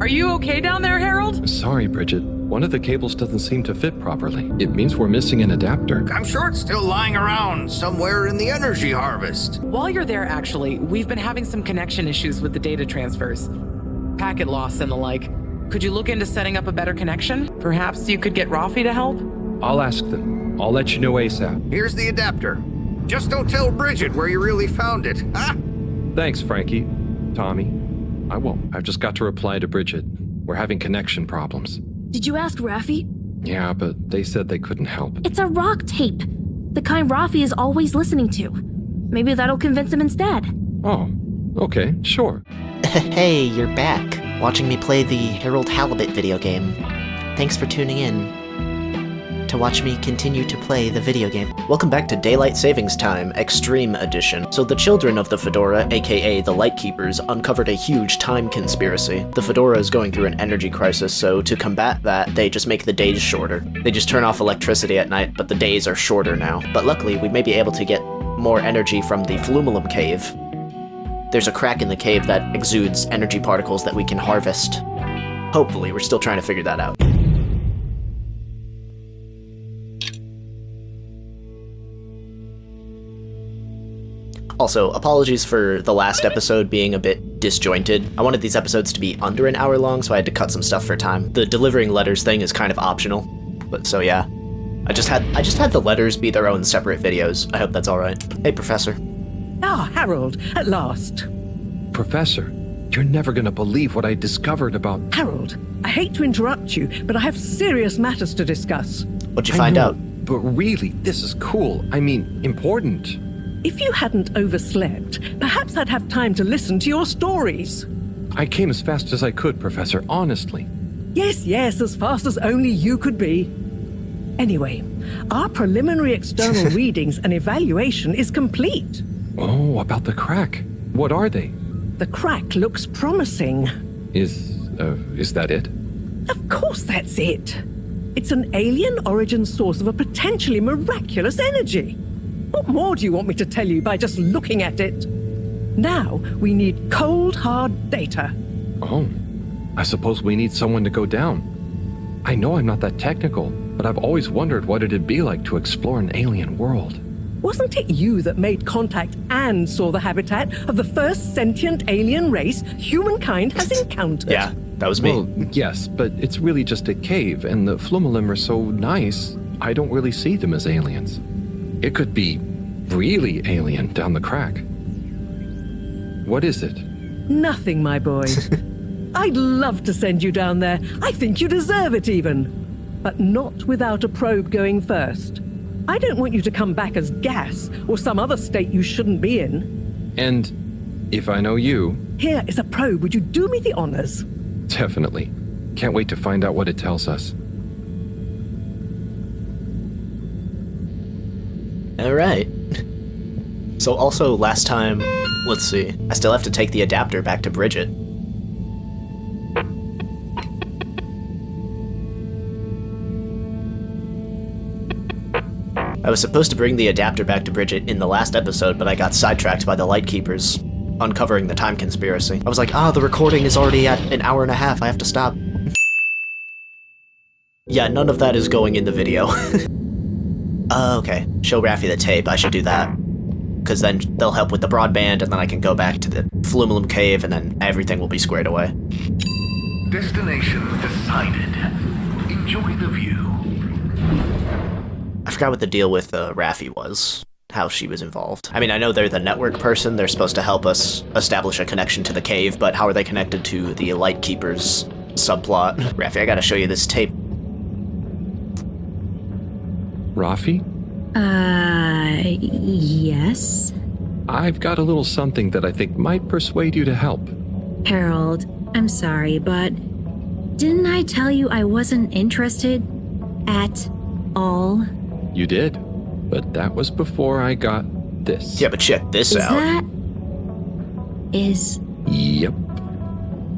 Are you okay down there, Harold? Sorry, Bridget. One of the cables doesn't seem to fit properly. It means we're missing an adapter. I'm sure it's still lying around somewhere in the energy harvest. While you're there, actually, we've been having some connection issues with the data transfers. Packet loss and the like. Could you look into setting up a better connection? Perhaps you could get Rafi to help? I'll ask them. I'll let you know ASAP. Here's the adapter. Just don't tell Bridget where you really found it, huh? Thanks, Frankie. Tommy. I won't. I've just got to reply to Bridget. We're having connection problems. Did you ask Rafi? Yeah, but they said they couldn't help. It's a rock tape. The kind Rafi is always listening to. Maybe that'll convince him instead. Oh, okay, sure. Hey, you're back. Watching me play the Harold Halibut video game. Thanks for tuning in to watch me continue to play the video game. Welcome back to Daylight Savings Time, Extreme Edition. So the children of the Fedora, aka the Lightkeepers, uncovered a huge time conspiracy. The Fedora is going through an energy crisis, so to combat that, they just make the days shorter. They just turn off electricity at night, but the days are shorter now. But luckily, we may be able to get more energy from the Flumulum Cave. There's a crack in the cave that exudes energy particles that we can harvest. Hopefully, we're still trying to figure that out. Also, apologies for the last episode being a bit disjointed. I wanted these episodes to be under an hour long, so I had to cut some stuff for time. The delivering letters thing is kind of optional, but so yeah. I just had the letters be their own separate videos. I hope that's alright. Hey, Professor. Ah, Harold, at last. Professor, you're never gonna believe what I discovered about... Harold, I hate to interrupt you, but I have serious matters to discuss. What'd you find out? But really, this is cool. I mean, important. If you hadn't overslept, perhaps I'd have time to listen to your stories. I came as fast as I could, Professor, honestly. Yes, as fast as only you could be. Anyway, our preliminary external readings and evaluation is complete. Oh, about the crack. What are they? The crack looks promising. Is that it? Of course that's it. It's an alien origin source of a potentially miraculous energy. What more do you want me to tell you by just looking at it? Now, we need cold, hard data. Oh, I suppose we need someone to go down. I know I'm not that technical, but I've always wondered what it'd be like to explore an alien world. Wasn't it you that made contact and saw the habitat of the first sentient alien race humankind has encountered? Yeah, that was me. Well, yes, but it's really just a cave, and the Flumulum are so nice, I don't really see them as aliens. It could be really alien down the crack. What is it? Nothing, my boy. I'd love to send you down there. I think you deserve it even. But not without a probe going first. I don't want you to come back as gas or some other state you shouldn't be in. And if I know you... Here is a probe. Would you do me the honors? Definitely. Can't wait to find out what it tells us. Alright. So also last time, let's see, I still have to take the adapter back to Bridget. I was supposed to bring the adapter back to Bridget in the last episode, but I got sidetracked by the Lightkeepers uncovering the time conspiracy. I was like, the recording is already at an hour and a half, I have to stop. Yeah, none of that is going in the video. Okay. Show Rafi the tape. I should do that. Because then they'll help with the broadband, and then I can go back to the Flumulum Cave, and then everything will be squared away. Destination decided. Enjoy the view. I forgot what the deal with Rafi was. How she was involved. I mean, I know they're the network person. They're supposed to help us establish a connection to the cave, but how are they connected to the Lightkeepers subplot? Rafi, I gotta show you this tape. Rafi? Yes? I've got a little something that I think might persuade you to help. Harold, I'm sorry, but didn't I tell you I wasn't interested at all? You did, but that was before I got this. Yeah, but check this out. Yep.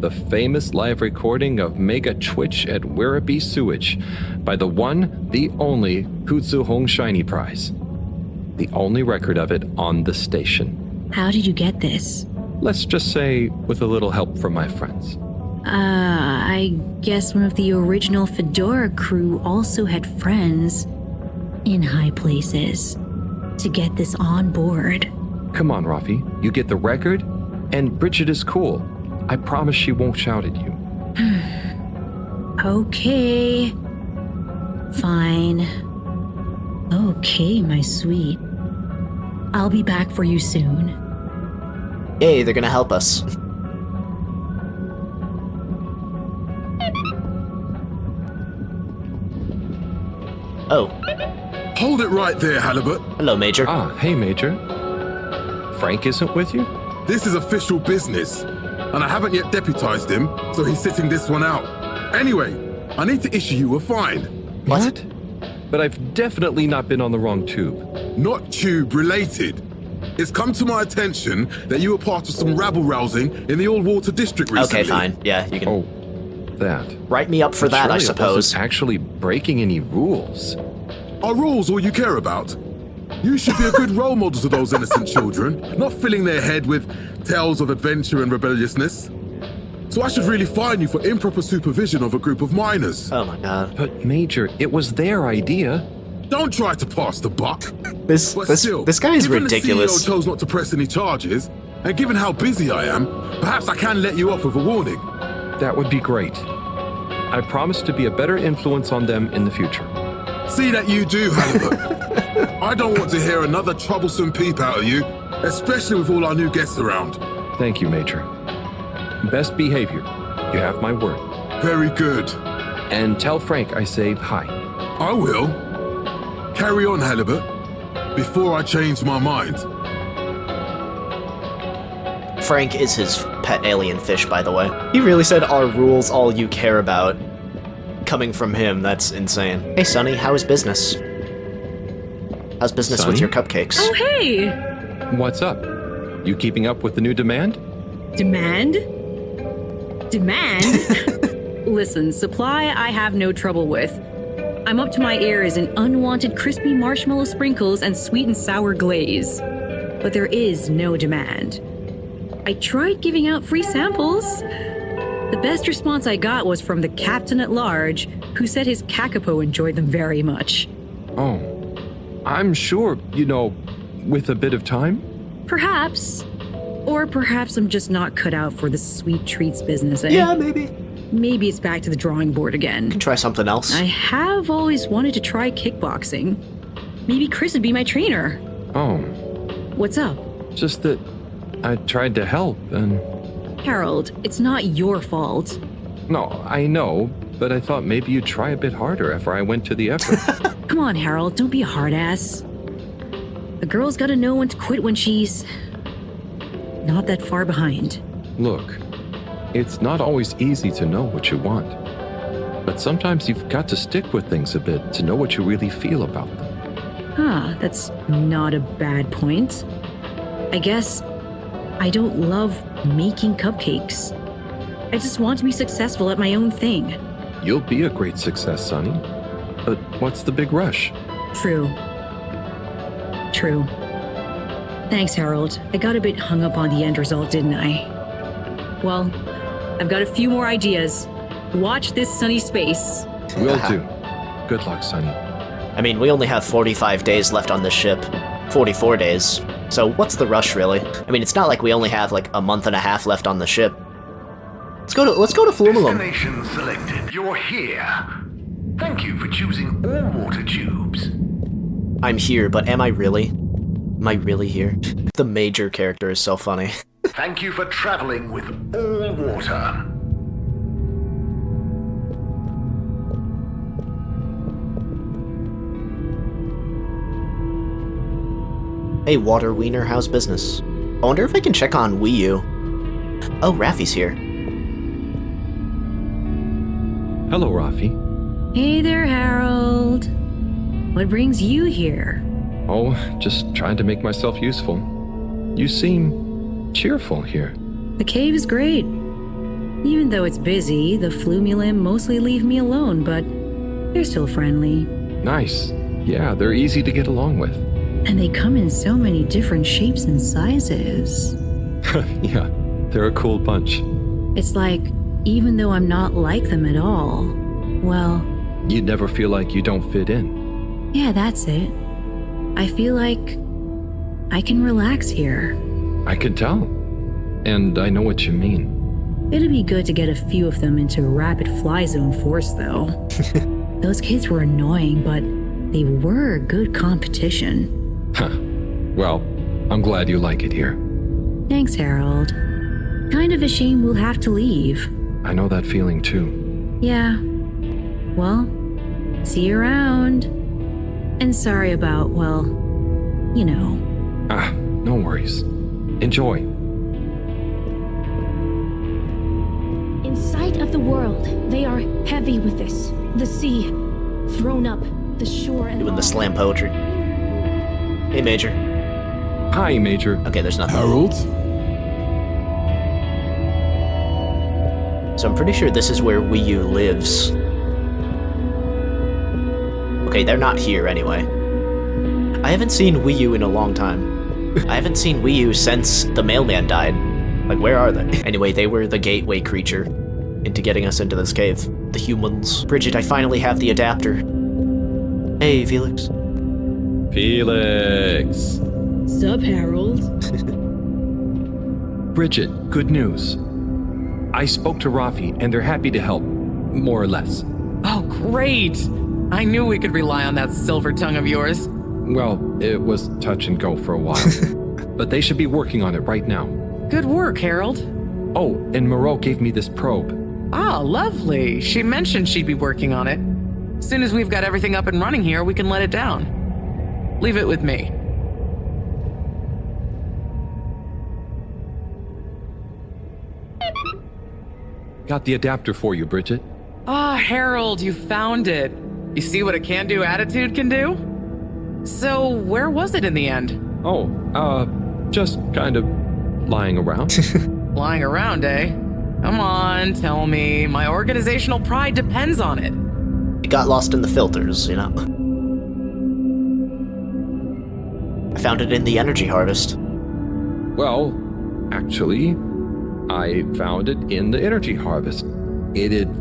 The famous live recording of Mega Twitch at Werribee Sewage by the one, the only Kutsu Hong Shiny Prize. The only record of it on the station. How did you get this? Let's just say with a little help from my friends. I guess one of the original Fedora crew also had friends in high places to get this on board. Come on, Rafi. You get the record, and Bridget is cool. I promise she won't shout at you. Okay. Fine. Okay, my sweet. I'll be back for you soon. Yay, they're gonna help us. Oh, Hold it right there, Halibut. hello, Major. Ah, hey, Major. Frank isn't with you? This is official business, and I haven't yet deputized him, so he's sitting this one out. Anyway, I need to issue you a fine. What? But I've definitely not been on the wrong tube. Not tube related. It's come to my attention that you were part of some rabble-rousing in the Old Water District recently. Okay, fine. Yeah, you can Oh, that. write me up for that, I Surely it suppose. wasn't actually breaking any rules. Are rules all you care about? You should be a good role model to those innocent children, not filling their head with tales of adventure and rebelliousness. So I should really fine you for improper supervision of a group of minors. Oh my god. But Major, it was their idea. Don't try to pass the buck. This But this still, this guy is given ridiculous. the CEO chose not to press any charges, and given how busy I am, perhaps I can let you off with a warning. That would be great. I promise to be a better influence on them in the future. See that you do, Halibut. I don't want to hear another troublesome peep out of you, especially with all our new guests around. Thank you, Major. Best behavior. You have my word. Very good. And tell Frank I say hi. I will. Carry on, Halibut, before I change my mind. Frank is his pet alien fish, by the way. He really said, "Are rules all you care about?" Coming from him, that's insane. Hey, Sonny, how is business? How's business with Sonny? your cupcakes? Oh, hey! What's up? You keeping up with the new demand? Demand? Demand? Listen, supply I have no trouble with. I'm up to my ears in unwanted crispy marshmallow sprinkles and sweet and sour glaze. But there is no demand. I tried giving out free samples. The best response I got was from the captain at large, who said his kakapo enjoyed them very much. Oh, I'm sure, with a bit of time. Perhaps. Or perhaps I'm just not cut out for the sweet treats business, eh? Yeah, maybe. Maybe it's back to the drawing board again. Try something else. I have always wanted to try kickboxing. Maybe Chris would be my trainer. Oh, What's up? just that I tried to help and... Harold, it's not your fault. No, I know, but I thought maybe you'd try a bit harder after I went to the effort. Come on, Harold, don't be a hard ass. A girl's gotta know when to quit when she's not that far behind. Look, it's not always easy to know what you want. But sometimes you've got to stick with things a bit to know what you really feel about them. Huh, that's not a bad point. I guess I don't love making cupcakes. I just want to be successful at my own thing. You'll be a great success, Sonny. But what's the big rush? True. Thanks, Harold. I got a bit hung up on the end result, didn't I? Well, I've got a few more ideas. Watch this sunny space. Will do. Good luck, Sonny. I mean, we only have 45 days left on this ship. 44 days. So what's the rush, really? I mean, it's not like we only have like a month and a half left on the ship. Let's go to Flumalum. Destination selected. You're here. Thank you for choosing all water tubes. I'm here, but am I really? Am I really here? The Major character is so funny. Thank you for traveling with all water. Hey, Water Wiener, how's business? I wonder if I can check on Wii U. Oh, Raffi's here. Hello, Rafi. Hey there, Harold. What brings you here? Oh, just trying to make myself useful. You seem cheerful here. The cave is great. Even though it's busy, the Flumilim mostly leave me alone, but they're still friendly. Nice. Yeah, they're easy to get along with. And they come in so many different shapes and sizes. Yeah, they're a cool bunch. It's like even though I'm not like them at all. Well, You never feel like you don't fit in. yeah, that's it. I feel like I can relax here. I can tell. And I know what you mean. It'd be good to get a few of them into rapid fly zone force, though. Those kids were annoying, but they were good competition. Huh. Well, I'm glad you like it here. Thanks, Harold. Kind of a shame we'll have to leave. I know that feeling too. Yeah. Well, see you around. And sorry about, well, you know. Ah, no worries. Enjoy. In sight of the world, they are heavy with this. The sea, thrown up, the shore and Doing the all. slam poetry. Hey, Major. Hi, Major. Okay, there's nothing. Harold? So I'm pretty sure this is where Wii U lives. Okay, they're not here anyway. I haven't seen Wii U in a long time. I haven't seen Wii U since the mailman died. Like, where are they? Anyway, they were the gateway creature into getting us into this cave. The humans. Bridget, I finally have the adapter. Hey, Felix. Felix. Sup, Harold? Bridget, good news. I spoke to Rafi, and they're happy to help. More or less. Oh, great! I knew we could rely on that silver tongue of yours. Well, it was touch and go for a while. But they should be working on it right now. Good work, Harold. Oh, and Moreau gave me this probe. Ah, lovely. She mentioned she'd be working on it. As soon as we've got everything up and running here, we can let it down. Leave it with me. Got the adapter for you, Bridget. Ah, Harold, you found it. You see what a can-do attitude can do? So, where was it in the end? Oh, just kind of lying around. Lying around, eh? Come on, tell me. My organizational pride depends on it. It got lost in the filters, you know? I found it in the energy harvest. Well, actually, I found it in the energy harvest. It had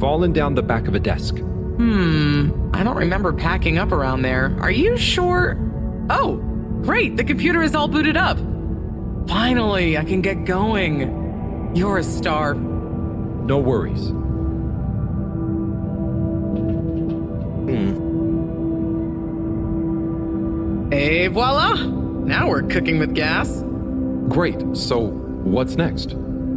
fallen down the back of a desk. I don't remember packing up around there. Are you sure? Oh, great, the computer is all booted up. Finally, I can get going. You're a star. No worries. Et voila! Now we're cooking with gas. Great, so what's next?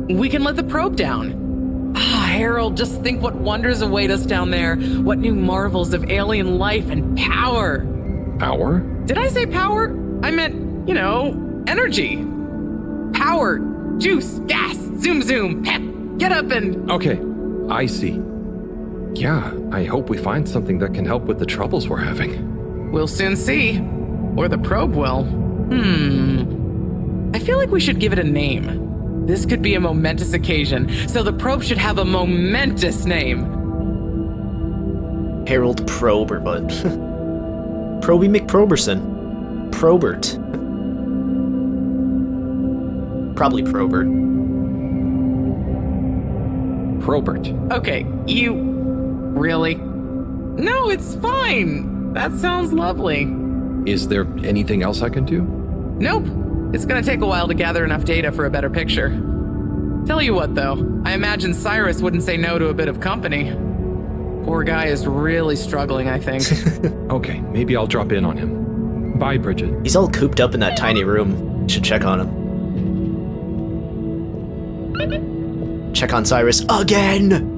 We can let the probe down. Ah, Harold, just think what wonders await us down there. What new marvels of alien life and power. Power? Did I say power? I meant, you know, energy. Power, juice, gas, zoom zoom, pep, get up and... Okay, I see. Yeah, I hope we find something that can help with the troubles we're having. We'll soon see. Or the probe will. I feel like we should give it a name. This could be a momentous occasion, so the probe should have a momentous name. Harold Proberbut. Proby McProberson. Probert. Probably Probert. Probert. Okay, you... Really? No, it's fine. That sounds lovely. Is there anything else I can do? Nope. It's gonna take a while to gather enough data for a better picture. Tell you what, though, I imagine Cyrus wouldn't say no to a bit of company. Poor guy is really struggling, I think. Okay, maybe I'll drop in on him. Bye, Bridget. He's all cooped up in that tiny room. Should check on him. Check on Cyrus again!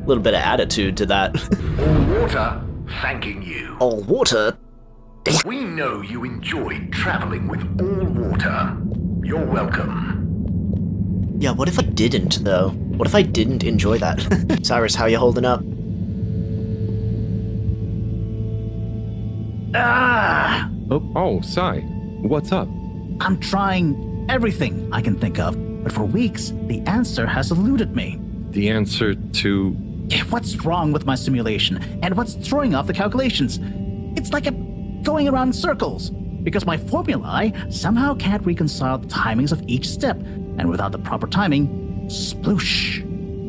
Little bit of attitude to that. All water, thanking you. All water? We know you enjoyed traveling with all water. You're welcome. Yeah, what if I didn't, though? What if I didn't enjoy that? Cyrus, how you holding up? Oh, Sai. What's up? I'm trying everything I can think of, but for weeks, the answer has eluded me. The answer to... What's wrong with my simulation, and what's throwing off the calculations? It's like I'm going around in circles. because my formulae somehow can't reconcile the timings of each step, and without the proper timing, sploosh.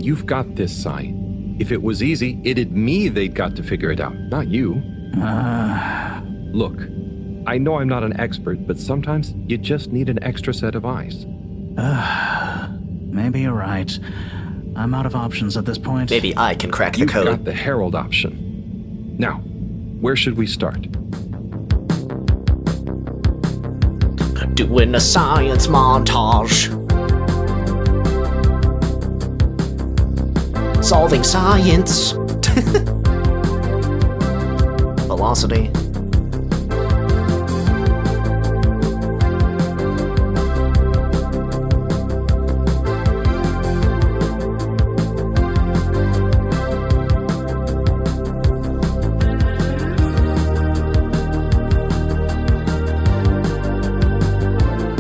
You've got this, Sai. If it was easy, it'd me they'd got to figure it out, not you. Look, I know I'm not an expert, but sometimes you just need an extra set of eyes. Maybe you're right. I'm out of options at this point. Maybe I can crack the You've code. got the Herald option. Now, where should we start? Doing a science montage. Solving science. Velocity.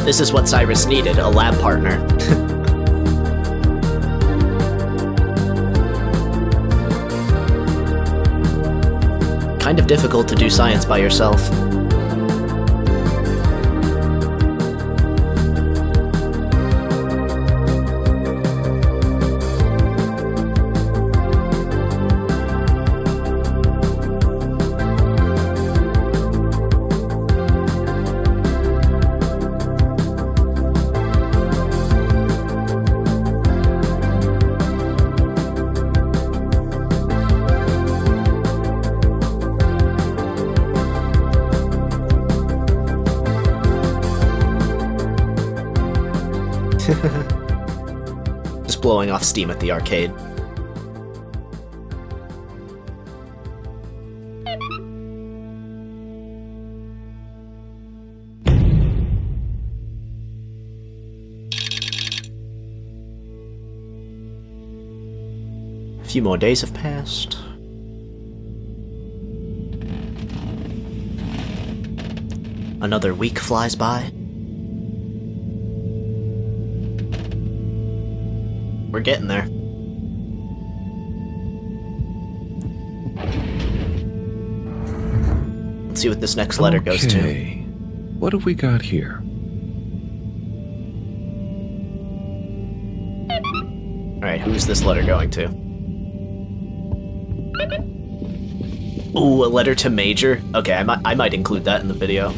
This is what Cyrus needed, a lab partner. Kind of difficult to do science by yourself. Just blowing off steam at the arcade. A few more days have passed. Another week flies by. We're getting there. Let's see what this next letter goes to. Okay. What have we got here? Alright, who's this letter going to? Ooh, a letter to Major? Okay, I might include that in the video.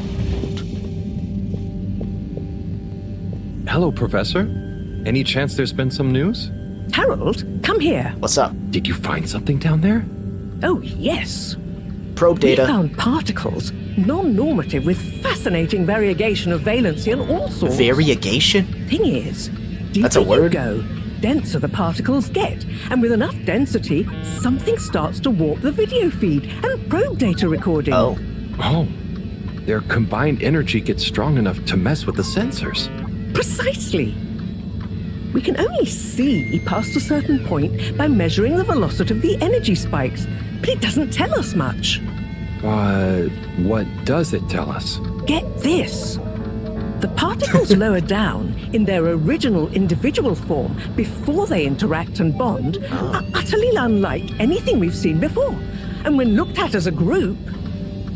Hello, Professor. Any chance there's been some news? Harold, come here. What's up? Did you find something down there? Oh, yes. Probe We data. found particles, non-normative, with fascinating variegation of valency and all sorts. Variegation? Thing is, deeper That's a word? you go, denser the particles get, and with enough density, something starts to warp the video feed and probe data recording. Oh. Oh. Their combined energy gets strong enough to mess with the sensors. Precisely. We can only see past a certain point by measuring the velocity of the energy spikes, but it doesn't tell us much. What does it tell us? Get this. The particles lower down in their original individual form before they interact and bond are utterly unlike anything we've seen before. And when looked at as a group,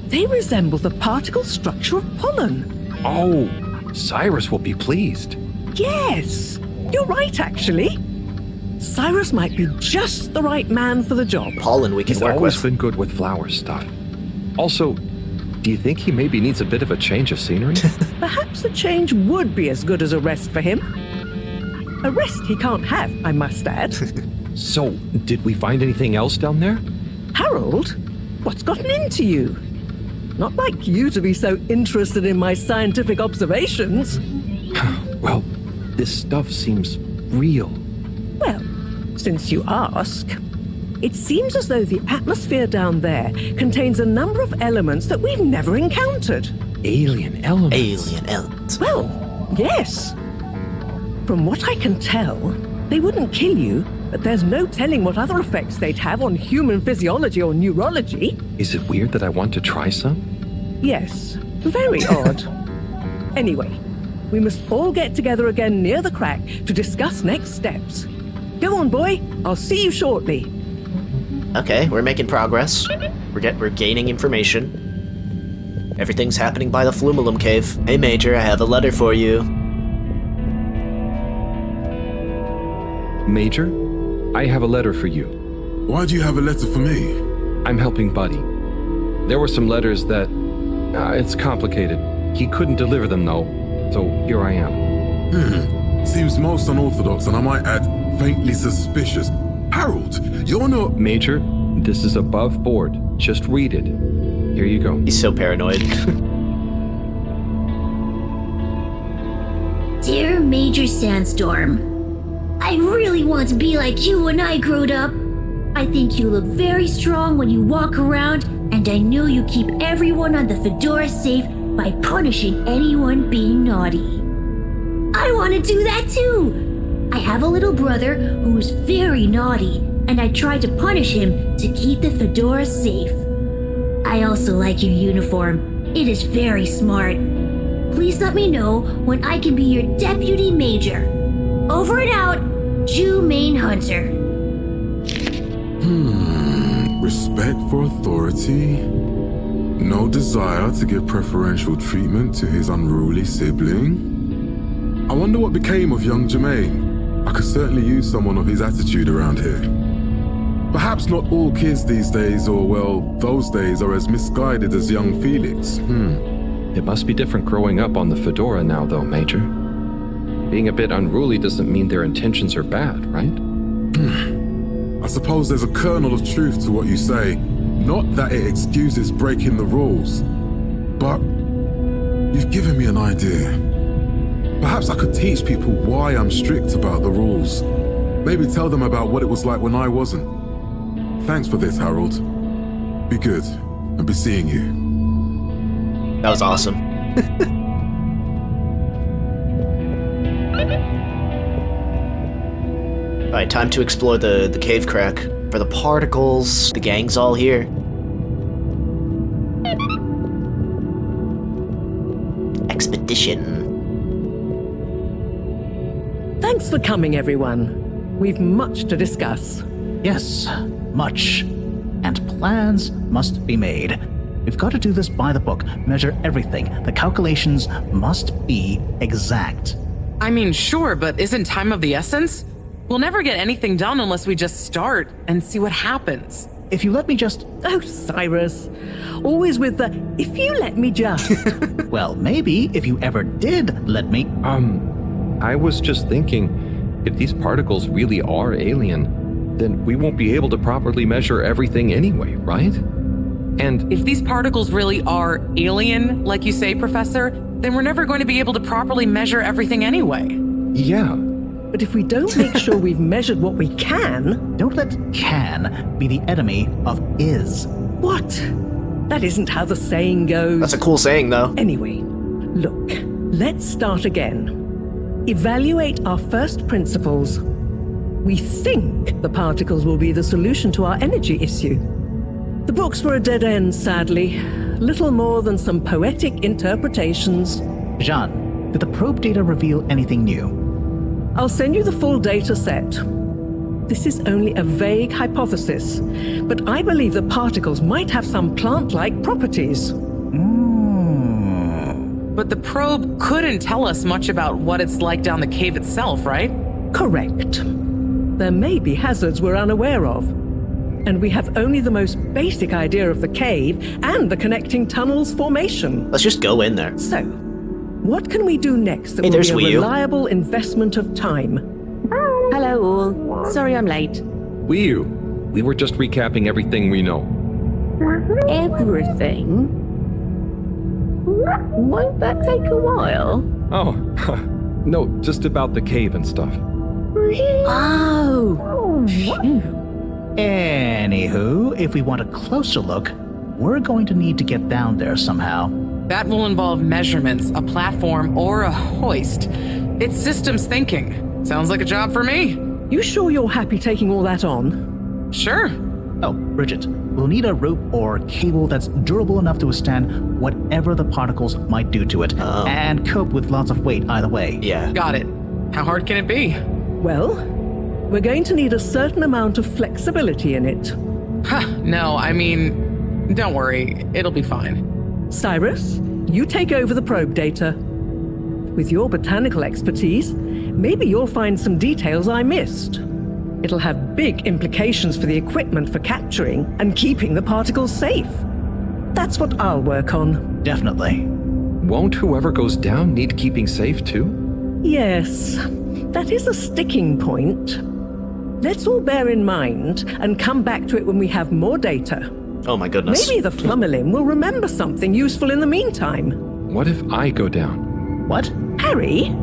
they resemble the particle structure of pollen. Oh, Cyrus will be pleased. Yes, you're right, actually. Cyrus might be just the right man for the job. Pollen we can He's work always with. been good with flower stuff. Also, do you think he maybe needs a bit of a change of scenery? Perhaps a change would be as good as a rest for him. A rest he can't have, I must add. So, did we find anything else down there? Harold, what's gotten into you? Not like you to be so interested in my scientific observations. Well, this stuff seems real. Well, since you ask, it seems as though the atmosphere down there contains a number of elements that we've never encountered. Alien elements. Alien elements. Well, yes. From what I can tell, they wouldn't kill you, but there's no telling what other effects they'd have on human physiology or neurology. Is it weird that I want to try some? Yes, very odd. Anyway, we must all get together again near the crack to discuss next steps. Go on, boy. I'll see you shortly. Okay, we're making progress. We're gaining information. Everything's happening by the Flumalum Cave. Hey, Major, I have a letter for you. Major, I have a letter for you. Why do you have a letter for me? I'm helping Buddy. There were some letters that... it's complicated. He couldn't deliver them, though, so here I am. Seems most unorthodox, and I might add, faintly suspicious. Harold, you're not... Major, this is above board. Just read it. Here you go. He's so paranoid. Dear Major Sandstorm, I really want to be like you when I growed up. I think you look very strong when you walk around, and I know you keep everyone on the Fedora safe by punishing anyone being naughty. I want to do that too! I have a little brother who's very naughty, and I try to punish him to keep the Fedora safe. I also like your uniform. It is very smart. Please let me know when I can be your deputy major. Over and out, Jew Main Hunter. Respect for authority. No desire to give preferential treatment to his unruly sibling. I wonder what became of young Jermaine. I could certainly use someone of his attitude around here. Perhaps not all kids these days, or well, those days, are as misguided as young Felix. It must be different growing up on the Fedora now, though, Major. Being a bit unruly doesn't mean their intentions are bad, right? I suppose there's a kernel of truth to what you say. Not that it excuses breaking the rules, but you've given me an idea. Perhaps I could teach people why I'm strict about the rules. Maybe tell them about what it was like when I wasn't. Thanks for this, Harold. Be good, and be seeing you. That was awesome. Alright, time to explore the cave crack. For the particles, the gang's all here. Expedition. Thanks for coming, everyone. We've much to discuss. Yes, much. And plans must be made. We've got to do this by the book, measure everything. The calculations must be exact. I mean, sure, but isn't time of the essence? We'll never get anything done unless we just start and see what happens. If you let me just... Oh, Cyrus. Always with the, if you let me just. Well, maybe if you ever did let me... I was just thinking, if these particles really are alien, then we won't be able to properly measure everything anyway, right? And if these particles really are alien, like you say, Professor, then we're never going to be able to properly measure everything anyway. yeah, But if we don't make sure we've measured what we can... Don't let can be the enemy of is. What? That isn't how the saying goes. That's a cool saying, though. Anyway, look, let's start again. Evaluate our first principles. We think the particles will be the solution to our energy issue. The books were a dead end, sadly. Little more than some poetic interpretations. Jean, did the probe data reveal anything new? I'll send you the full data set. This is only a vague hypothesis, but I believe the particles might have some plant-like properties. But the probe couldn't tell us much about what it's like down the cave itself, right? Correct. There may be hazards we're unaware of, and we have only the most basic idea of the cave and the connecting tunnels formation. Let's just go in there. So, what can we do next that Hey, will there's be a Wii U. reliable investment of time? Hello all. Sorry I'm late. we were just recapping everything we know. Everything? Won't that take a while? Oh, no, just about the cave and stuff. Oh, phew. Anywho, if we want a closer look, we're going to need to get down there somehow. That will involve measurements, a platform, or a hoist. It's systems thinking. Sounds like a job for me. You sure you're happy taking all that on? Sure. Oh, Bridget, we'll need a rope or cable that's durable enough to withstand whatever the particles might do to it, and cope with lots of weight either way. Yeah. Got it. How hard can it be? Well, we're going to need a certain amount of flexibility in it. No, I mean, don't worry. It'll be fine. Cyrus, you take over the probe data. With your botanical expertise, maybe you'll find some details I missed. It'll have big implications for the equipment for capturing and keeping the particles safe. That's what I'll work on. Definitely. Won't whoever goes down need keeping safe too? Yes, that is a sticking point. Let's all bear in mind and come back to it when we have more data. Oh my goodness. Maybe the Flummerlin will remember something useful in the meantime. What if I go down? What? Harry?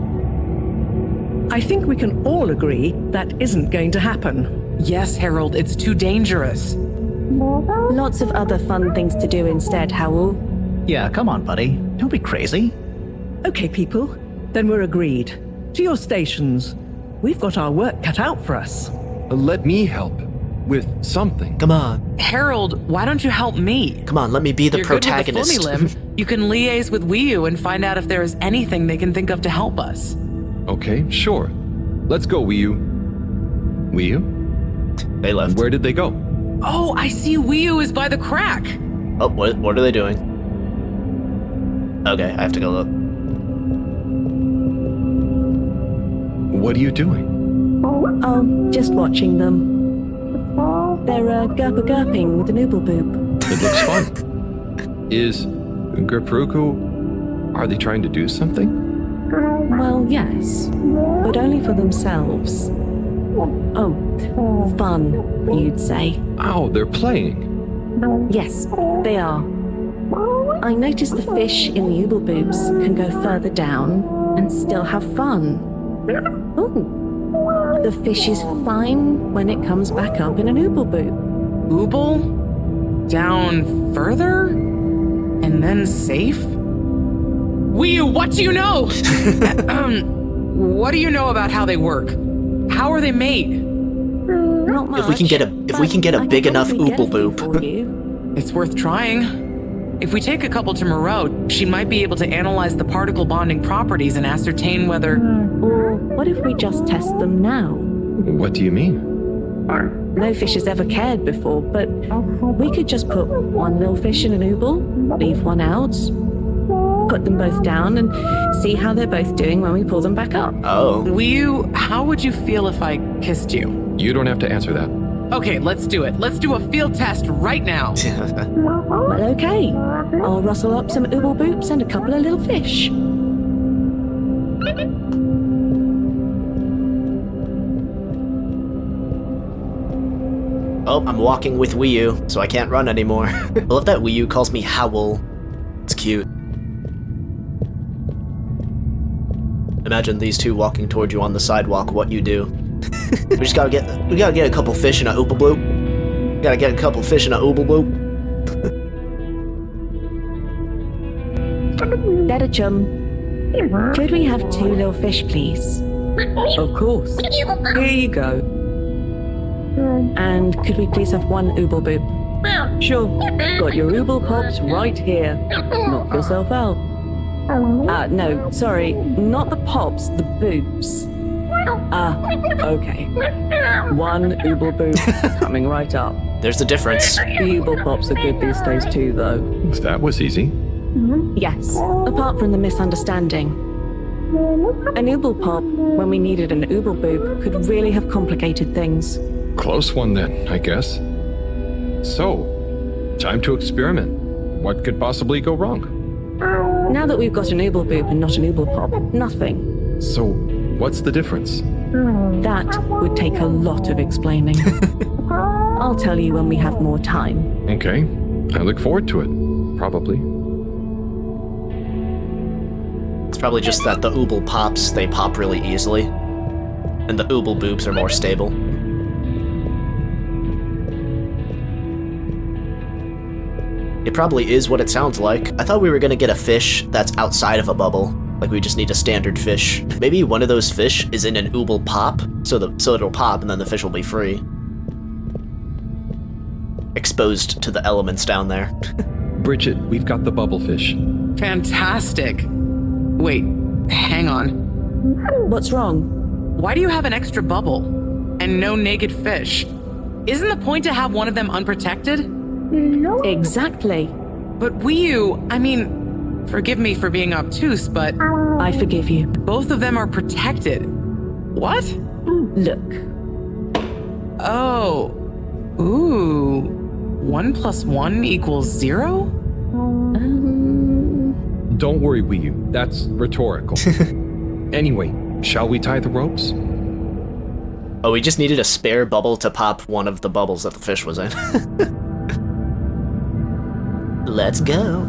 I think we can all agree that isn't going to happen. Yes, Harold, it's too dangerous. Lots of other fun things to do instead, Howell. Yeah, come on, buddy. Don't be crazy. Okay, people, then we're agreed. To your stations. We've got our work cut out for us. Let me help with something. Come on. Harold, why don't you help me? Come on, let me be the You're protagonist. Good with the Flummy Limb. You can liaise with Wiyu and find out if there is anything they can think of to help us. Okay, sure. Let's go, Wiyu. Wiyu? They left. Where did they go? Oh, I see Wiyu is by the crack. Oh, what are they doing? Okay, I have to go look. What are you doing? Oh, just watching them. They're gurping with an ooble boop. It looks fun. Is Gerpruku... Are they trying to do something? Well, yes, but only for themselves. Oh, fun, you'd say. Oh, they're playing. Yes, they are. I noticed the fish in the ooble boobs can go further down and still have fun. Oh, the fish is fine when it comes back up in an ooble boob. Ooble? Down further? And then safe? Wiyu, what do you know? What do you know about how they work? How are they made? Not much. If we can get a big enough ooble boop. It's worth trying. If we take a couple to Moreau, she might be able to analyze the particle bonding properties and ascertain whether... Or what if we just test them now? What do you mean? No fish has ever cared before, but we could just put one little fish in an ooble, leave one out, put them both down, and see how they're both doing when we pull them back up. Oh. Wiyu, how would you feel if I kissed you? You don't have to answer that. Okay, let's do it. Let's do a field test right now. Well, okay. I'll rustle up some ooble boops and a couple of little fish. Oh, I'm walking with Wiyu, so I can't run anymore. I love that Wiyu calls me Howell. It's cute. Imagine these two walking toward you on the sidewalk, what you do. we gotta get a couple fish in a ooble bloop. Gotta get a couple fish in a ooble bloop. Better chum. Could we have 2 little fish, please? Of course. Here you go. And could we please have 1 ooble boop? Sure. Got your ooble pops right here. Knock yourself out. No, sorry. Not the pops, the boobs. Okay. 1 ooble boop coming right up. There's a difference. The ooble pops are good these days too, though. That was easy. Yes, apart from the misunderstanding. An ooble pop, when we needed an ooble boob, could really have complicated things. Close one then, I guess. So, time to experiment. What could possibly go wrong? Now that we've got an ooble boob and not an ooble pop, nothing. So, what's the difference? That would take a lot of explaining. I'll tell you when we have more time. Okay, I look forward to it. Probably. It's probably just that the ooble pops, they pop really easily. And the ooble boobs are more stable. It probably is what it sounds like. I thought we were gonna get a fish that's outside of a bubble. Like we just need a standard fish. Maybe one of those fish is in an ooble pop, so it'll pop and then the fish will be free. Exposed to the elements down there. Bridget, we've got the bubblefish. Fantastic. Wait, hang on. What's wrong? Why do you have an extra bubble and no naked fish? Isn't the point to have one of them unprotected? Exactly. But Wiyu, I mean, forgive me for being obtuse, but I forgive you. both of them are protected. What? Look. Oh. Ooh. 1 + 1 = 0? Don't worry, Wiyu. That's rhetorical. Anyway, shall we tie the ropes? Oh, we just needed a spare bubble to pop one of the bubbles that the fish was in. Let's go.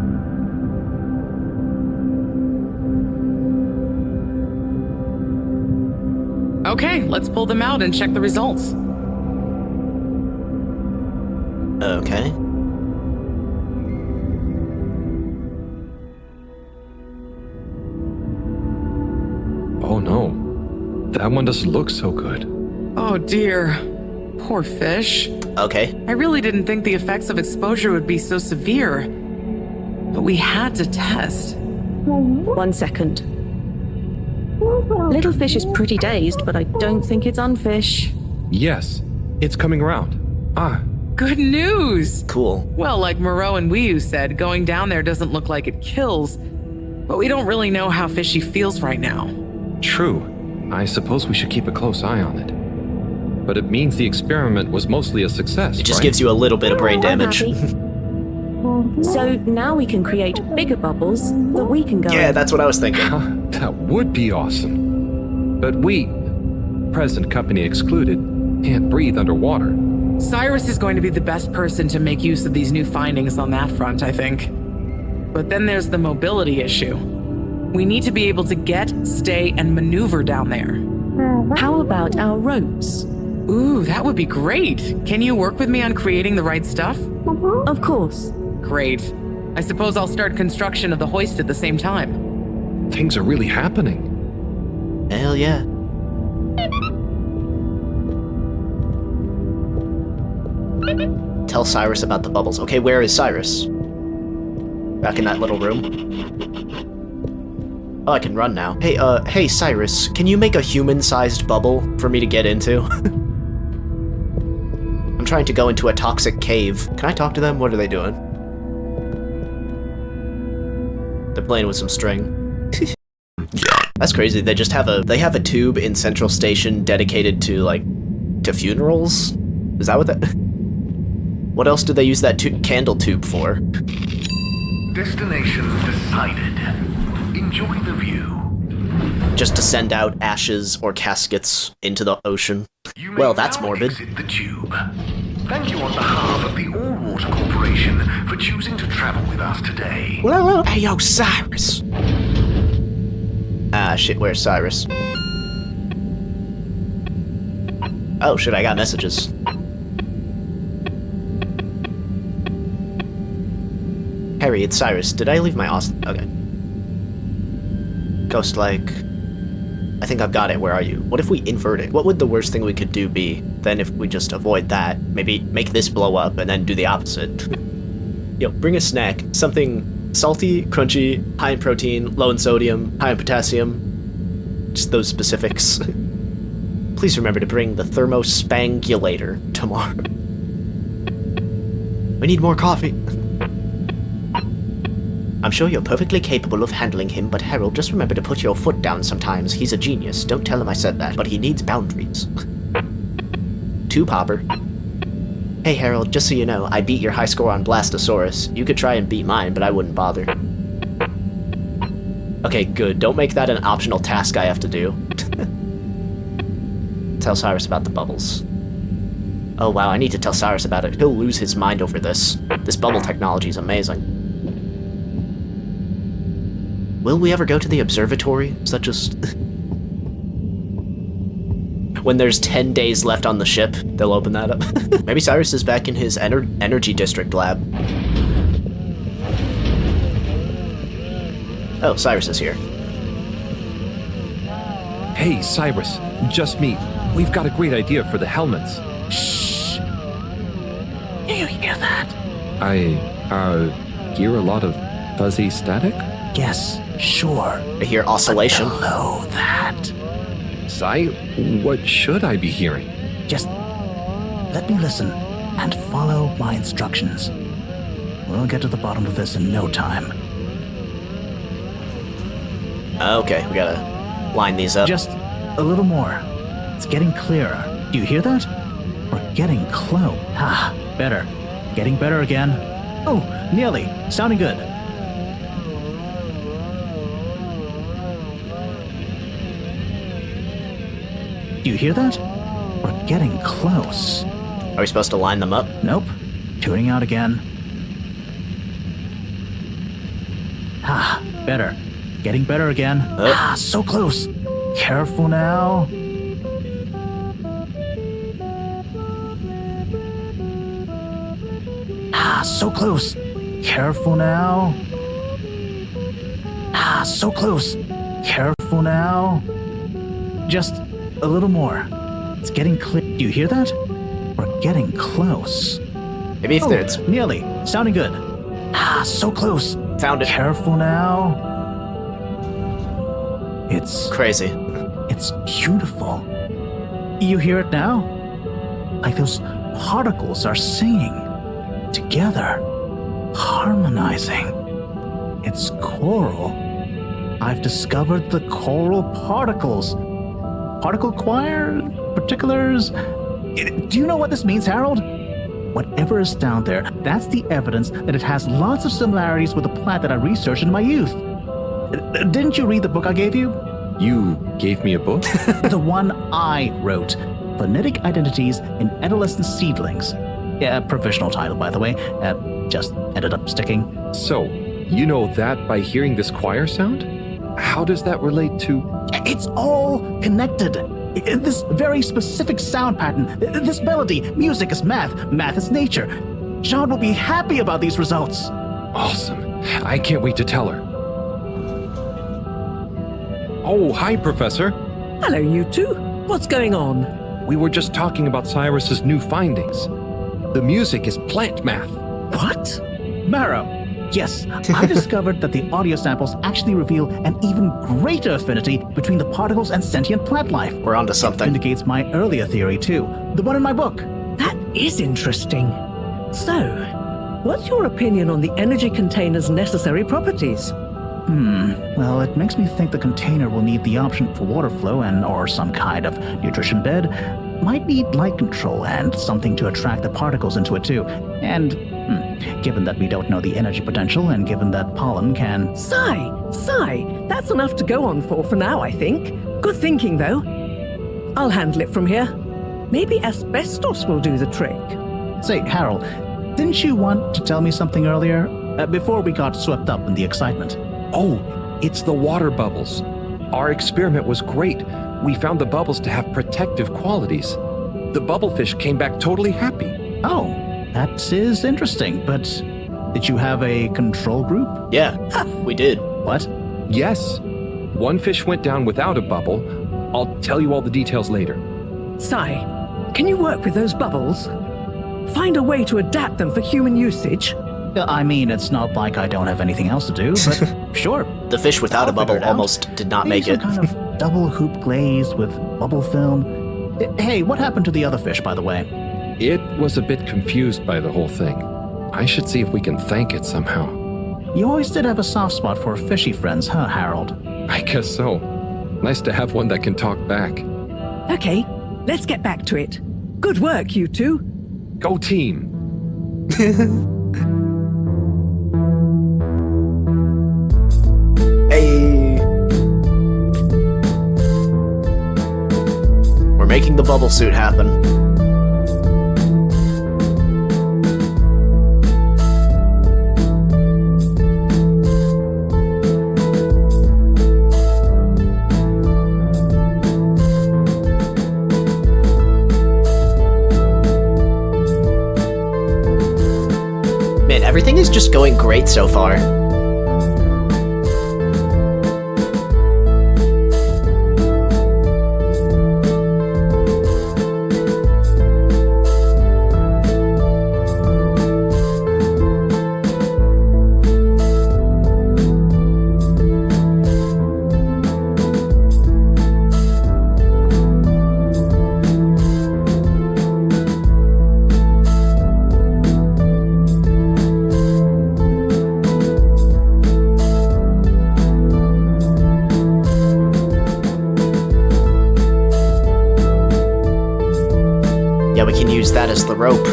Okay, let's pull them out and check the results. Okay. Oh no. That one doesn't look so good. Oh dear. Poor fish. Okay. I really didn't think the effects of exposure would be so severe. But we had to test. 1 second. Little fish is pretty dazed, but I don't think it's unfish. Yes, it's coming around. Ah, Good news! Cool. Well, like Moreau and Wiyu said, going down there doesn't look like it kills, but we don't really know how fishy feels right now. true. I suppose we should keep a close eye on it. But it means the experiment was mostly a success, It just right? gives you a little bit of brain I'm damage. happy. So now we can create bigger bubbles that we can go Yeah, in. that's what I was thinking. That would be awesome. But we, present company excluded, can't breathe underwater. Cyrus is going to be the best person to make use of these new findings on that front, I think. But then there's the mobility issue. We need to be able to get, stay, and maneuver down there. How about our ropes? Ooh, that would be great. Can you work with me on creating the right stuff? Of course. Great. I suppose I'll start construction of the hoist at the same time. Things are really happening. Hell yeah. Tell Cyrus about the bubbles. Okay, where is Cyrus? Back in that little room. Oh, I can run now. Hey Cyrus, can you make a human-sized bubble for me to get into? I'm trying to go into a toxic cave. Can I talk to them? What are they doing? They're playing with some string. That's crazy. They just have a tube in Central Station dedicated to to funerals. Is that what that? What else do they use that candle tube for? Destination decided. Enjoy the view. Just to send out ashes or caskets into the ocean. You may Well, that's now morbid. exit the tube. Thank you on behalf of the All Water Corporation for choosing to travel with us today. Hey, yo, Cyrus. Ah, shit, where's Cyrus? Oh, shit, I got messages. Harry, it's Cyrus. Did I leave my Okay. Ghost-like. I think I've got it. Where are you? What if we invert it? What would the worst thing we could do be? Then if we just avoid that, maybe make this blow up and then do the opposite. Yo, bring a snack. Something salty, crunchy, high in protein, low in sodium, high in potassium. Just those specifics. Please remember to bring the thermospangulator tomorrow. We need more coffee. I'm sure you're perfectly capable of handling him, but Harold, just remember to put your foot down sometimes. He's a genius. Don't tell him I said that, but he needs boundaries. 2 Popper. Hey Harold, just so you know, I beat your high score on Blastosaurus. You could try and beat mine, but I wouldn't bother. Okay, good. Don't make that an optional task I have to do. Tell Cyrus about the bubbles. Oh wow, I need to tell Cyrus about it. He'll lose his mind over this. This bubble technology is amazing. Will we ever go to the observatory? Is that just... When there's 10 days left on the ship, they'll open that up. Maybe Cyrus is back in his energy district lab. Oh, Cyrus is here. Hey, Cyrus, just me. We've got a great idea for the helmets. Shh. Do you hear that? I hear a lot of fuzzy static? Yes, sure. I hear oscillation. Below that. Cy, what should I be hearing? Just let me listen and follow my instructions. We'll get to the bottom of this in no time. Okay, we gotta line these up. Just a little more. It's getting clearer. Do you hear that? We're getting close. Ah, better. Getting better again. Oh, nearly. Sounding good. Do you hear that? We're getting close. Are we supposed to line them up? Nope. Tuning out again. Ah, better. Getting better again. Ah, so close. Careful now. Ah, so close. Careful now. Ah, so close. Careful now. Just a little more. It's getting clear. Do you hear that? We're getting close. Maybe if it's nearly. Sounding good. Ah, so close. Found it. Careful now. It's crazy. It's beautiful. You hear it now? Like those particles are singing together, harmonizing. It's choral. I've discovered the choral particles. Particle choir? Particulars? Do you know what this means, Harold? Whatever is down there, that's the evidence that it has lots of similarities with the plant that I researched in my youth. Didn't you read the book I gave you? You gave me a book? The one I wrote. Phonetic Identities in Adolescent Seedlings. Yeah, provisional title, by the way. Just ended up sticking. So, you know that by hearing this choir sound? How does that relate to... It's all connected. This very specific sound pattern, this melody, music is math, math is nature. John will be happy about these results. Awesome. I can't wait to tell her. Oh, hi, Professor. Hello, you two. What's going on? We were just talking about Cyrus's new findings. The music is plant math. What? Marrow. Yes, I discovered that the audio samples actually reveal an even greater affinity between the particles and sentient plant life. We're onto something. It indicates my earlier theory, too. The one in my book. That is interesting. So, what's your opinion on the energy container's necessary properties? Well, it makes me think the container will need the option for water flow or some kind of nutrition bed. Might need light control and something to attract the particles into it too. And, given that we don't know the energy potential and given that pollen can... Sigh! That's enough to go on for now, I think. Good thinking, though. I'll handle it from here. Maybe asbestos will do the trick. Say, Harold, didn't you want to tell me something earlier? Before we got swept up in the excitement. Oh, it's the water bubbles. Our experiment was great. We found the bubbles to have protective qualities. The bubblefish came back totally happy. Oh, that is interesting, but did you have a control group? Yeah, we did. What? Yes. One fish went down without a bubble. I'll tell you all the details later. Sai, can you work with those bubbles? Find a way to adapt them for human usage? I mean, it's not like I don't have anything else to do, but sure. The fish without a bubble almost did not make it. Kind of double hoop glazed with bubble film. Hey, what happened to the other fish, by the way? It was a bit confused by the whole thing. I should see if we can thank it somehow. You always did have a soft spot for fishy friends, huh, Harold? I guess so. Nice to have one that can talk back. Okay, let's get back to it. Good work, you two. Go team! Hey! We're making the bubble suit happen. Man, everything is just going great so far. Yeah, we can use that as the rope.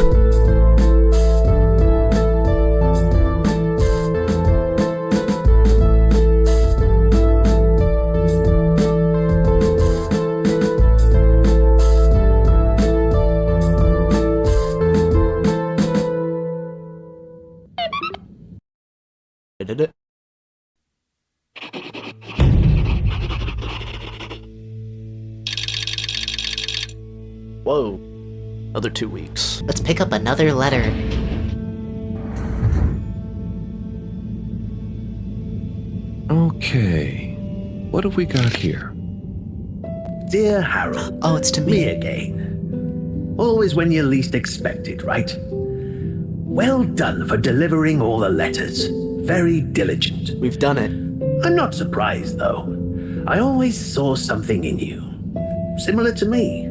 I did it. Whoa. Another 2 weeks. Let's pick up another letter. Okay. What have we got here? Dear Harold. Oh, it's to me. Me again. Always when you least expect it, right? Well done for delivering all the letters. Very diligent. We've done it. I'm not surprised, though. I always saw something in you. Similar to me.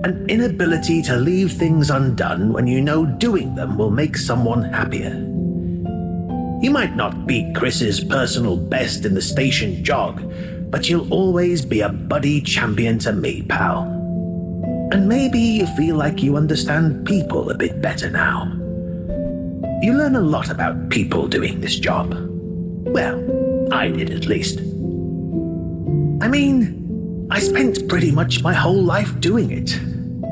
An inability to leave things undone when you know doing them will make someone happier. You might not beat Chris's personal best in the station jog, but you'll always be a buddy champion to me, pal. And maybe you feel like you understand people a bit better now. You learn a lot about people doing this job. Well, I did at least. I mean, I spent pretty much my whole life doing it,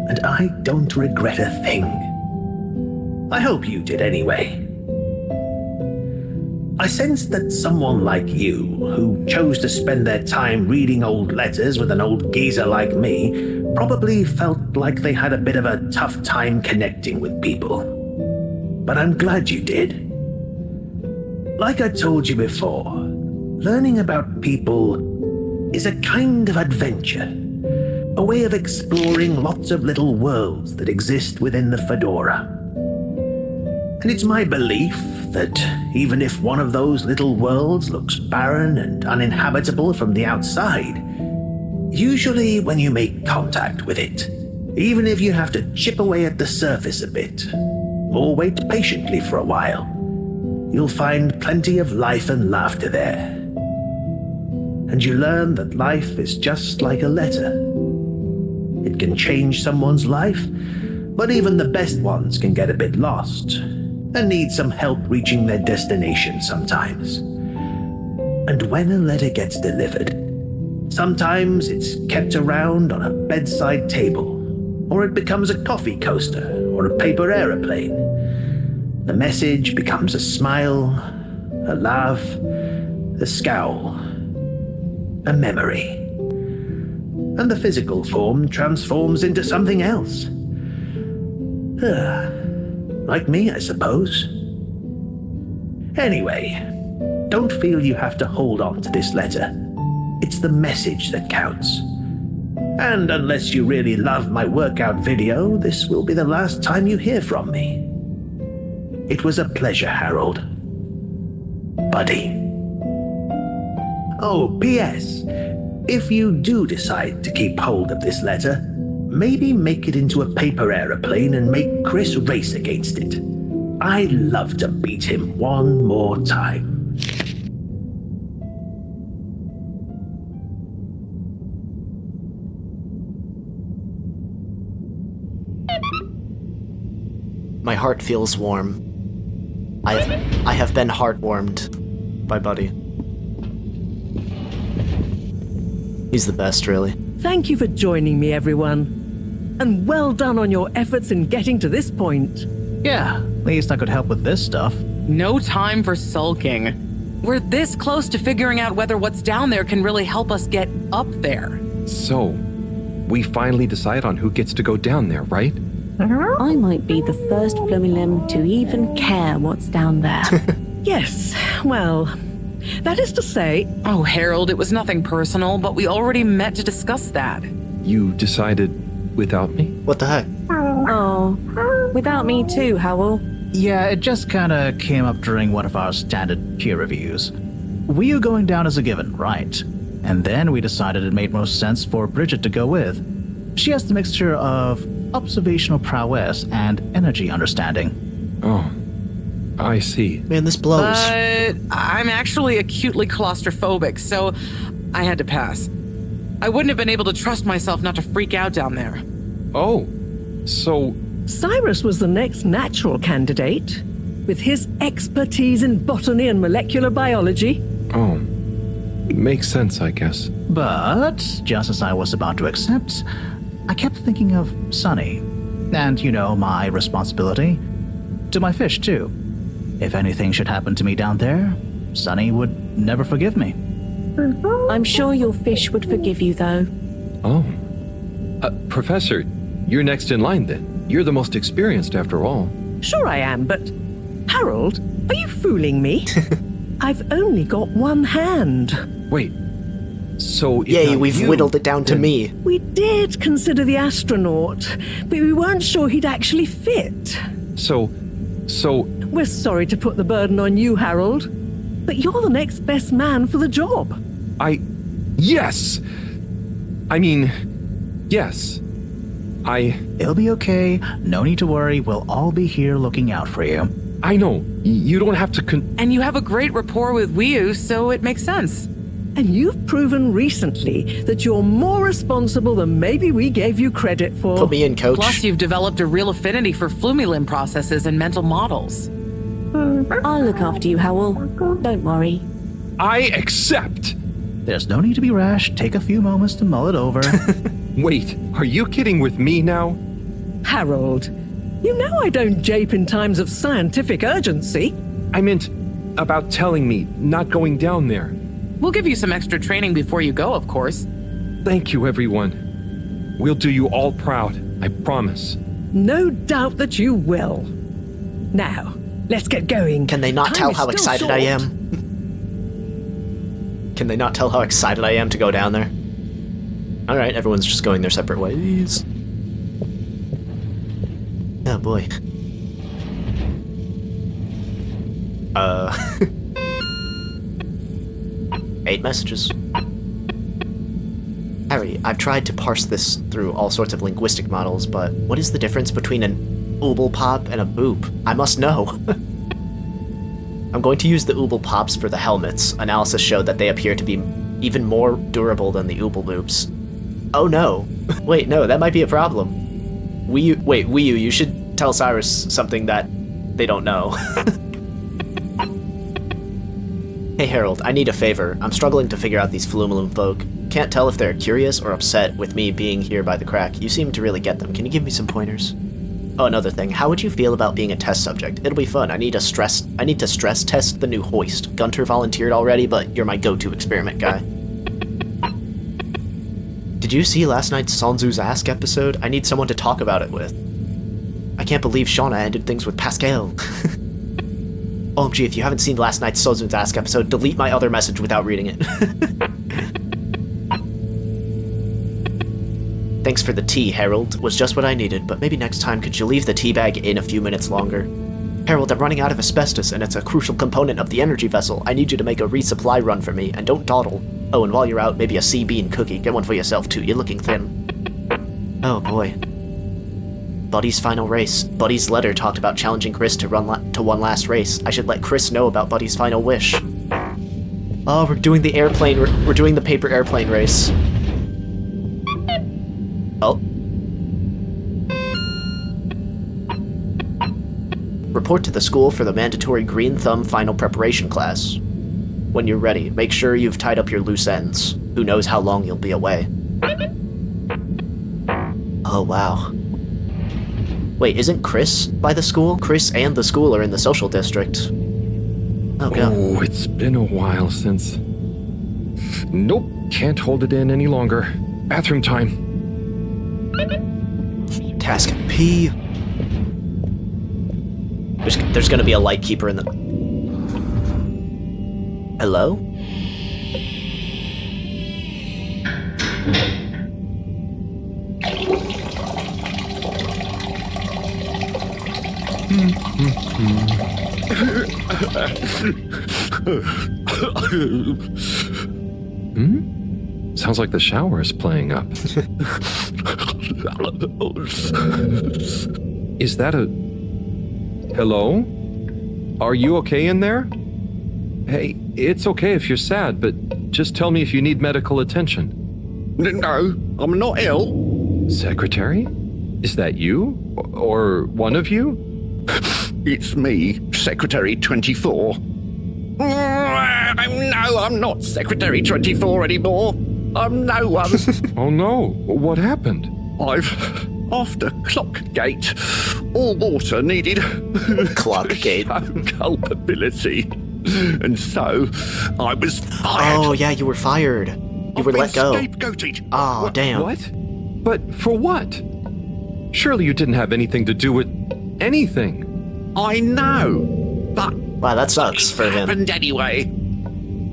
and I don't regret a thing. I hope you did anyway. I sensed that someone like you, who chose to spend their time reading old letters with an old geezer like me, probably felt like they had a bit of a tough time connecting with people. But I'm glad you did. Like I told you before, learning about people is a kind of adventure, a way of exploring lots of little worlds that exist within the Fedora. And it's my belief that even if one of those little worlds looks barren and uninhabitable from the outside, usually when you make contact with it, even if you have to chip away at the surface a bit, or wait patiently for a while, you'll find plenty of life and laughter there. And you learn that life is just like a letter. It can change someone's life, but even the best ones can get a bit lost and need some help reaching their destination sometimes. And when a letter gets delivered, sometimes it's kept around on a bedside table, or it becomes a coffee coaster or a paper aeroplane. The message becomes a smile, a laugh, a scowl, a memory. And the physical form transforms into something else. Like me, I suppose. Anyway, don't feel you have to hold on to this letter. It's the message that counts. And unless you really love my workout video, this will be the last time you hear from me. It was a pleasure, Harold. Buddy. Oh, P.S. If you do decide to keep hold of this letter, maybe make it into a paper aeroplane and make Chris race against it. I'd love to beat him one more time. My heart feels warm. I have been heartwarmed by Buddy. He's the best, really. Thank you for joining me, everyone. And well done on your efforts in getting to this point. Yeah, at least I could help with this stuff. No time for sulking. We're this close to figuring out whether what's down there can really help us get up there. So, we finally decide on who gets to go down there, right? I might be the first Flumilim to even care what's down there. Yes, well, that is to say... Oh, Harold, it was nothing personal, but we already met to discuss that. You decided without me? What the heck? Oh, without me too, Howell. Yeah, it just kinda came up during one of our standard peer reviews. We are going down as a given, right? And then we decided it made most sense for Bridget to go with. She has the mixture of observational prowess and energy understanding. Oh, I see. Man, this blows. But I'm actually acutely claustrophobic, so I had to pass. I wouldn't have been able to trust myself not to freak out down there. Oh, So, Cyrus was the next natural candidate. With his expertise in botany and molecular biology. oh, makes sense, I guess. But, just as I was about to accept, I kept thinking of Sunny. And, my responsibility. To my fish, too. If anything should happen to me down there, Sunny would never forgive me. I'm sure your fish would forgive you, though. Oh. Professor, you're next in line then. You're the most experienced after all. Sure I am, but... Harold, are you fooling me? I've only got one hand. Wait. So if Yay, not we've you, whittled it down to then- me. We did consider the astronaut, but we weren't sure he'd actually fit. So, We're sorry to put the burden on you, Harold, but you're the next best man for the job. yes! I mean, yes. It'll be okay. No need to worry. We'll all be here looking out for you. I know. You don't have to And you have a great rapport with Wiu, so it makes sense. And you've proven recently that you're more responsible than maybe we gave you credit for. Put me in, coach. Plus, you've developed a real affinity for flumilim processes and mental models. I'll look after you, Howell. Don't worry. I accept! There's no need to be rash. Take a few moments to mull it over. Wait, are you kidding with me now? Harold, you know I don't jape in times of scientific urgency. I meant about telling me, not going down there. We'll give you some extra training before you go, of course. Thank you, everyone. We'll do you all proud, I promise. No doubt that you will. Now, let's get going. Can they not Time tell is how still excited I short. am? Can they not tell how excited I am to go down there? Alright, everyone's just going their separate ways. Oh boy. 8 messages. Harry, I've tried to parse this through all sorts of linguistic models, but what is the difference between an ooble pop and a boop? I must know. I'm going to use the ooble pops for the helmets. Analysis showed that they appear to be even more durable than the ooble boops. Oh no. Wait, no, that might be a problem. Wiu, you should tell Cyrus something that they don't know. Hey Harold, I need a favor. I'm struggling to figure out these Flumilim folk. Can't tell if they're curious or upset with me being here by the crack. You seem to really get them. Can you give me some pointers? Oh, another thing. How would you feel about being a test subject? It'll be fun. I need to stress test the new hoist. Gunter volunteered already, but you're my go-to experiment guy. Did you see last night's Sanzu's Ask episode? I need someone to talk about it with. I can't believe Shauna ended things with Pascal. OMG, if you haven't seen last night's Sanzu's Ask episode, delete my other message without reading it. Thanks for the tea, Harold. Was just what I needed, but maybe next time could you leave the tea bag in a few minutes longer? Harold, I'm running out of asbestos, and it's a crucial component of the energy vessel. I need you to make a resupply run for me, and don't dawdle. Oh, and while you're out, maybe a sea bean cookie. Get one for yourself, too. You're looking thin. Oh, boy. Buddy's final race. Buddy's letter talked about challenging Chris to run to one last race. I should let Chris know about Buddy's final wish. Oh, we're doing the airplane. We're doing the paper airplane race. Oh. Report to the school for the mandatory Green Thumb final preparation class. When you're ready, make sure you've tied up your loose ends. Who knows how long you'll be away. Oh, wow. Wait, isn't Chris by the school? Chris and the school are in the social district. Oh, God. Oh, it's been a while since... Nope, can't hold it in any longer. Bathroom time. Task P. There's gonna be a light keeper in the... Hello? Sounds like the shower is playing up. Is that a... Hello? Are you okay in there? Hey, it's okay if you're sad, but just tell me if you need medical attention. No, I'm not ill. Secretary? Is that you? Or one of you? It's me, Secretary 24. No, I'm not Secretary 24 anymore. I'm no one. Oh no, what happened? After Clockgate, all water needed Clockgate. culpability. And so, I was fired. Oh, yeah, you were fired. You were let go. Scapegoated. Oh, damn. What? But for what? Surely you didn't have anything to do with anything. I know, but wow, that sucks for him. Happened anyway.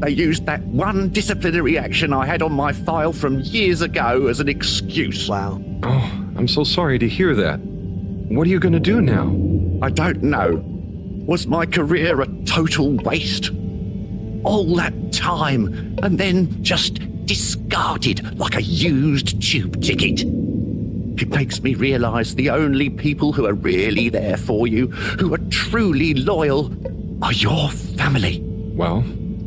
They used that one disciplinary action I had on my file from years ago as an excuse. Wow. Oh, I'm so sorry to hear that. What are you gonna do now? I don't know. Was my career a total waste? All that time, and then just discarded like a used tube ticket. It makes me realise the only people who are really there for you, who are truly loyal, are your family. Well,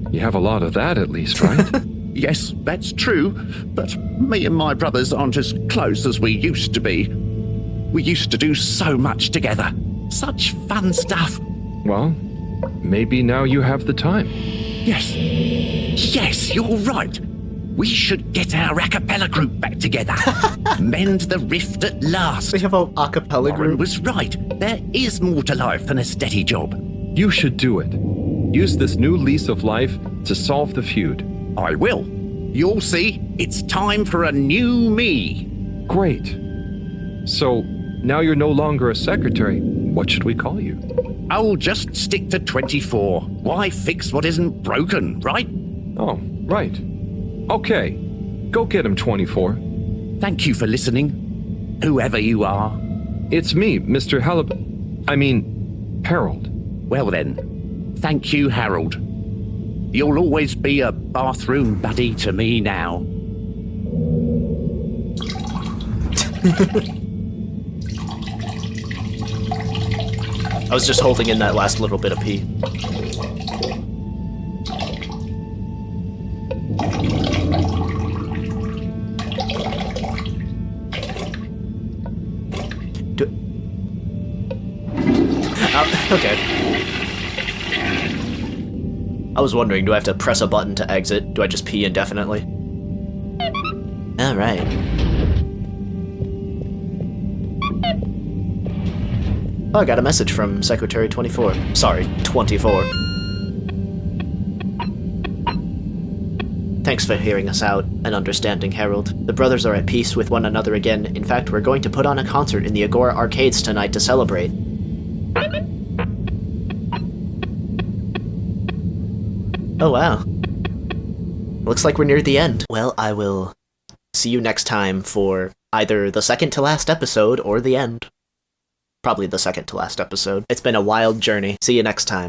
you have a lot of that at least, right? Yes, that's true, but me and my brothers aren't as close as we used to be. We used to do so much together. Such fun stuff. Well, maybe now you have the time. Yes. Yes, you're right. We should get our a cappella group back together. Mend the rift at last. We have a cappella Warren group. was right. There is more to life than a steady job. You should do it. Use this new lease of life to solve the feud. I will. You'll see. It's time for a new me. Great. So, now you're no longer a secretary. What should we call you? I'll just stick to 24. Why fix what isn't broken, right? Oh, right. Okay. Go get him, 24. Thank you for listening, whoever you are. It's me, Mr. Halibut. I mean, Harold. Well then, thank you, Harold. You'll always be a bathroom buddy to me now. I was just holding in that last little bit of pee. Okay. I was wondering, do I have to press a button to exit? Do I just pee indefinitely? Alright. Oh, I got a message from Secretary 24. Sorry, 24. Thanks for hearing us out and understanding, Harold. The brothers are at peace with one another again. In fact, we're going to put on a concert in the Agora Arcades tonight to celebrate. Oh, wow. Looks like we're near the end. Well, I will see you next time for either the second to last episode or the end. Probably the second to last episode. It's been a wild journey. See you next time.